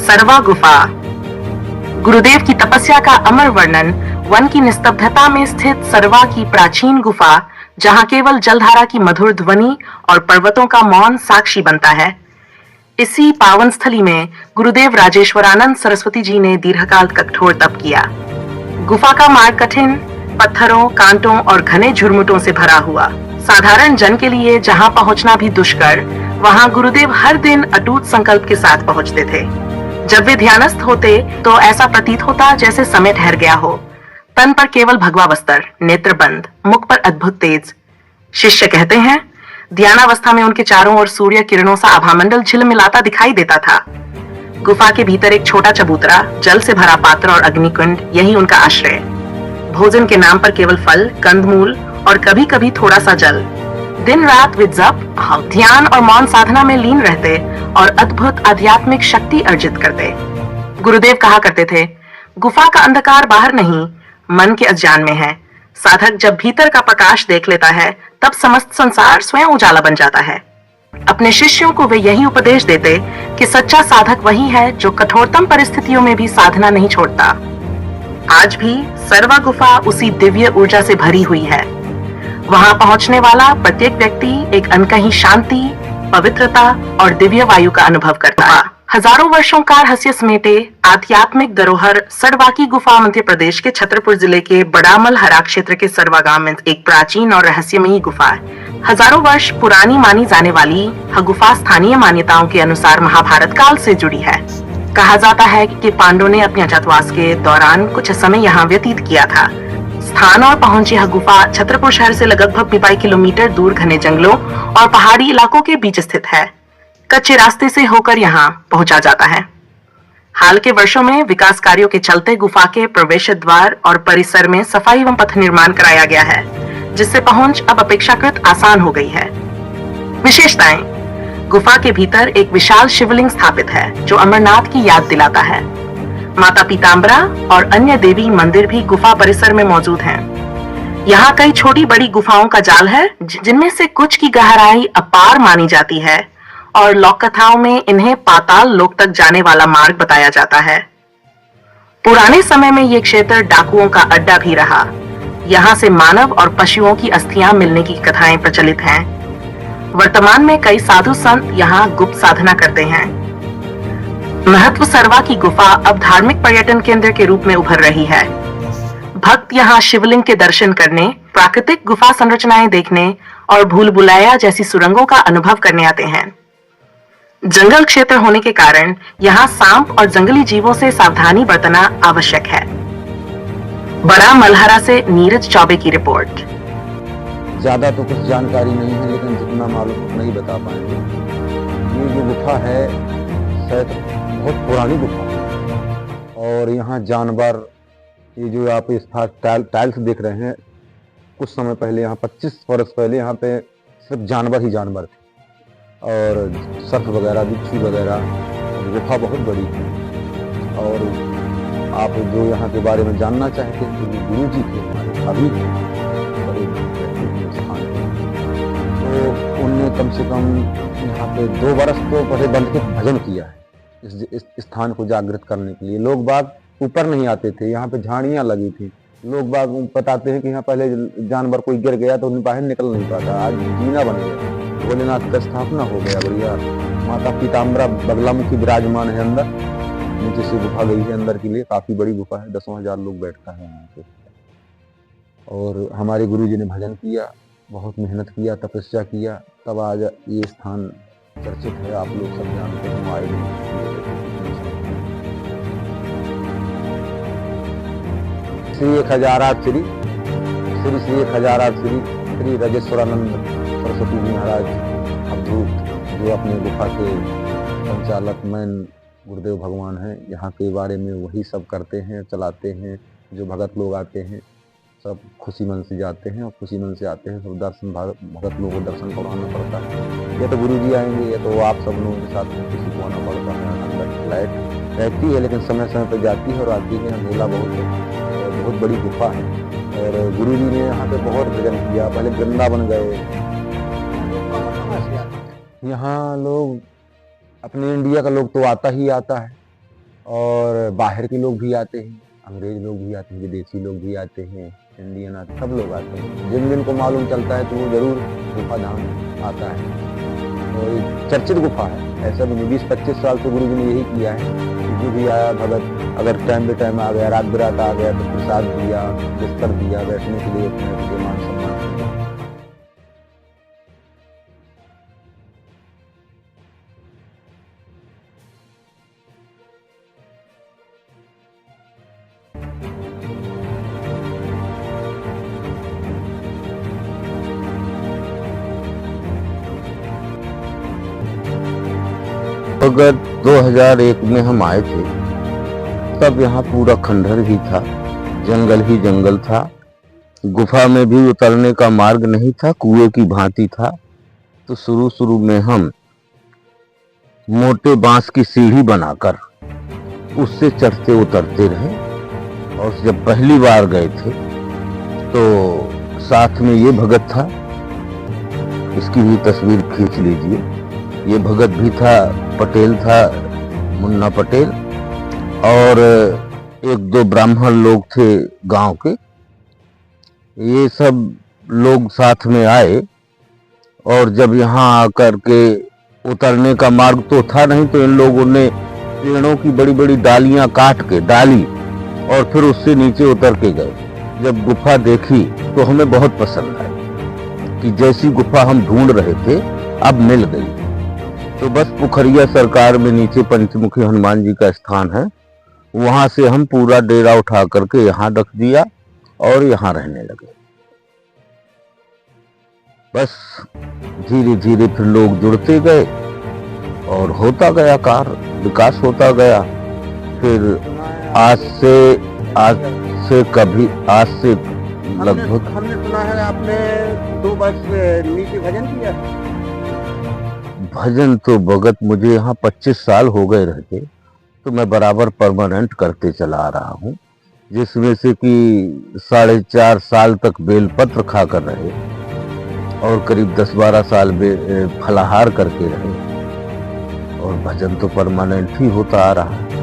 सरवा गुफा। गुरुदेव की तपस्या का अमर वर्णन वन की निस्तब्धता में स्थित सरवा की प्राचीन गुफा, जहां केवल जलधारा की मधुर ध्वनि और पर्वतों का मौन साक्षी बनता है। इसी पावन स्थली में गुरुदेव राजेश्वरानंद सरस्वती जी ने दीर्घकाल कठोर तप किया। गुफा का मार्ग कठिन, पत्थरों, कांटों और घने झुरमुटों से भरा हुआ। साधारण जन के लिए जहां पहुंचना भी दुष्कर, वहां गुरुदेव हर दिन अटूट संकल्प के साथ पहुंचते थे। जब वे ध्यानस्थ होते तो ऐसा प्रतीत होता जैसे समय ठहर गया हो। तन पर केवल भगवा वस्त्र, नेत्र बंद, मुख पर अद्भुत तेज। शिष्य कहते हैं, ध्यानावस्था में उनके चारों ओर सूर्य किरणों सा आभामंडल झिलमिलाता दिखाई देता था। गुफा के भीतर एक छोटा चबूतरा, जल से भरा पात्र और अग्निकुंड, यही उनका आश्रय। भोजन के नाम पर केवल फल, कंदमूल और कभी कभी थोड़ा सा जल। दिन रात वे जप, ध्यान और मौन साधना में लीन रहते और अद्भुत आध्यात्मिक शक्ति अर्जित करते। गुरुदेव कहा करते थे, गुफा का अंधकार बाहर नहीं, मन के अज्ञान में है। साधक जब भीतर का प्रकाश देख लेता है, तब समस्त संसार स्वयं उजाला बन जाता है। अपने शिष्यों को वे यही उपदेश देते कि सच्चा साधक वही है जो कठोरतम परिस्थितियों में भी साधना नहीं छोड़ता। आज भी सरवा गुफा उसी दिव्य ऊर्जा से भरी हुई है। वहां पहुंचने वाला प्रत्येक व्यक्ति एक अनकही शांति, पवित्रता और दिव्य वायु का अनुभव करता है। हजारों वर्षों का रहस्य समेटे आध्यात्मिक धरोहर सरवा की गुफा मध्य प्रदेश के छतरपुर जिले के बड़ामल हरा क्षेत्र के सरवा गांव में एक प्राचीन और रहस्यमयी गुफा है। हजारों वर्ष पुरानी मानी जाने वाली यह गुफा स्थानीय मान्यताओं के अनुसार महाभारत काल से जुड़ी है। कहा जाता है कि पांडवों ने अपने अज्ञातवास के दौरान कुछ समय यहाँ व्यतीत किया था। स्थान और पहुंच यह गुफा छतरपुर शहर से लगभग 52 किलोमीटर दूर घने जंगलों और पहाड़ी इलाकों के बीच स्थित है। कच्चे रास्ते से होकर यहाँ पहुंचा जाता है। हाल के वर्षों में विकास कार्यों के चलते गुफा के प्रवेश द्वार और परिसर में सफाई एवं पथ निर्माण कराया गया है, जिससे पहुंच अब अपेक्षाकृत आसान हो गई है। विशेषताएं: गुफा के भीतर एक विशाल शिवलिंग स्थापित है जो अमरनाथ की याद दिलाता है। माता पीताम्बरा और अन्य देवी मंदिर भी गुफा परिसर में मौजूद हैं। यहाँ कई छोटी बड़ी गुफाओं का जाल है, जिनमें से कुछ की गहराई अपार मानी जाती है और लोक कथाओं में इन्हें पाताल लोक तक जाने वाला मार्ग बताया जाता है। पुराने समय में ये क्षेत्र डाकुओं का अड्डा भी रहा। यहाँ से मानव और पशुओं की अस्थियां मिलने की कथाएं प्रचलित हैं। वर्तमान में कई साधु संत यहाँ गुप्त साधना करते हैं। महत्व सरवा की गुफा अब धार्मिक पर्यटन केंद्र के रूप में उभर रही है। भक्त यहाँ शिवलिंग के दर्शन करने, प्राकृतिक गुफा संरचनाएं देखने और भूल भुलैया जैसी सुरंगों का अनुभव करने आते हैं। जंगल क्षेत्र होने के कारण यहाँ सांप और जंगली जीवों से सावधानी बरतना आवश्यक है। बड़ा मलहरा से नीरज चौबे की रिपोर्ट। ज्यादा तो कुछ जानकारी नहीं है, लेकिन जितना मालूम उतना ही बता पाएंगे। ये जो गुफा है शायद बहुत पुरानी गुफा है और यहाँ जानवर, ये जो आप इस टाइल्स देख रहे हैं, कुछ समय पहले यहाँ 25 वर्ष पहले यहाँ पे सिर्फ जानवर ही जानवर थे और सर्प वगैरह, बिच्छू वगैरह। गुफा बहुत बड़ी है और आप जो यहाँ के बारे में जानना चाहते हैं तो गुरु जी थे हमारे, अभी बड़े स्थान तो उनने कम से कम यहाँ पे 2 वर्ष तो बड़े बंद के भजन किया है इस स्थान को जागृत करने के लिए। लोग बाग ऊपर नहीं आते थे, यहाँ पे झाड़ियाँ लगी थी। लोग बाग बताते हैं कि यहाँ पहले जानवर कोई गिर गया तो उन्हें बाहर निकल नहीं पाता, आज जीना बन गया। भोलेनाथ का स्थापना हो गया बढ़िया। माता पीताम्बरा बगलामुखी विराजमान है अंदर, नीचे से गुफा गई है अंदर के लिए। काफी बड़ी गुफा है, 10,000 लोग बैठता है यहाँ पे। और हमारे गुरु जी ने भजन किया, बहुत मेहनत किया, तपस्या किया, तब आज ये स्थान चर्चित है। आप लोग सब जानते हैं, आए श्री 1008 श्री एक हजारात श्री राजेश्वरानंद सरस्वती जी महाराज अवधूत, जो अपने गुफा के संचालक मैन गुरुदेव भगवान हैं। यहाँ के बारे में वही सब करते हैं, चलाते हैं। जो भगत लोग आते हैं सब खुशी मन से जाते हैं और खुशी मन से आते हैं। सब दर्शन भगत लोगों को दर्शन करवाना पड़ता है। या तो गुरु जी आएंगे या तो आप सब लोगों के साथ में किसी को आना पड़ता है। अंदर लाइट रहती है लेकिन समय समय पर जाती है और आती है। अंधेला बहुत है और बहुत बड़ी गुफा है। और गुरु जी ने यहाँ पे बहुत भजन किया। पहले वृंदावन गए। यहाँ लोग अपने इंडिया का लोग तो आता ही आता है, और बाहर के लोग भी आते हैं, अंग्रेज लोग भी आते हैं, विदेशी लोग भी आते हैं, इंडियन आते, सब लोग आते हैं। जिन जिन को मालूम चलता है तो वो जरूर गुफा धाम आता है। और ये चर्चित गुफा है, ऐसा भी नहीं। 20-25 साल से गुरु जी ने यही किया है कि जो भी आया भगत अगर टाइम पे टाइम आ गया, रात बिरात आ गया तो प्रसाद दिया, बिस्तर दिया, बैठने के लिए मान सम्मान दिया। अगर 2001 में हम आए थे तब यहाँ पूरा खंडहर ही था, जंगल ही जंगल था। गुफा में भी उतरने का मार्ग नहीं था, कुएं की भांति था। तो शुरू में हम मोटे बांस की सीढ़ी बनाकर उससे चढ़ते उतरते रहे। और जब पहली बार गए थे तो साथ में ये भगत था, इसकी भी तस्वीर खींच लीजिए। ये भगत भी था, पटेल था, मुन्ना पटेल, और 1-2 ब्राह्मण लोग थे गांव के। ये सब लोग साथ में आए और जब यहाँ आकर के उतरने का मार्ग तो था नहीं, तो इन लोगों ने पेड़ों की बड़ी बड़ी डालियां काट के डाली और फिर उससे नीचे उतर के गए। जब गुफा देखी तो हमें बहुत पसंद आई कि जैसी गुफा हम ढूंढ रहे थे अब मिल गई। तो बस पुखरिया सरकार में नीचे पंचमुखी हनुमान जी का स्थान है, वहां से हम पूरा डेरा उठा करके यहाँ रख दिया और यहाँ रहने लगे। बस धीरे धीरे फिर लोग जुड़ते गए और होता गया कार्य, विकास होता गया। फिर आज से लगभग हमने सुना है आपने 2 वर्ष नीचे भजन किया। भजन तो भगत मुझे यहाँ 25 साल हो गए रहते, तो मैं बराबर परमानेंट करते चला आ रहा हूँ, जिसमें से कि 4.5 साल तक बेलपत्र खाकर रहे और करीब 10-12 साल फलाहार करके रहे। और भजन तो परमानेंट ही होता आ रहा है।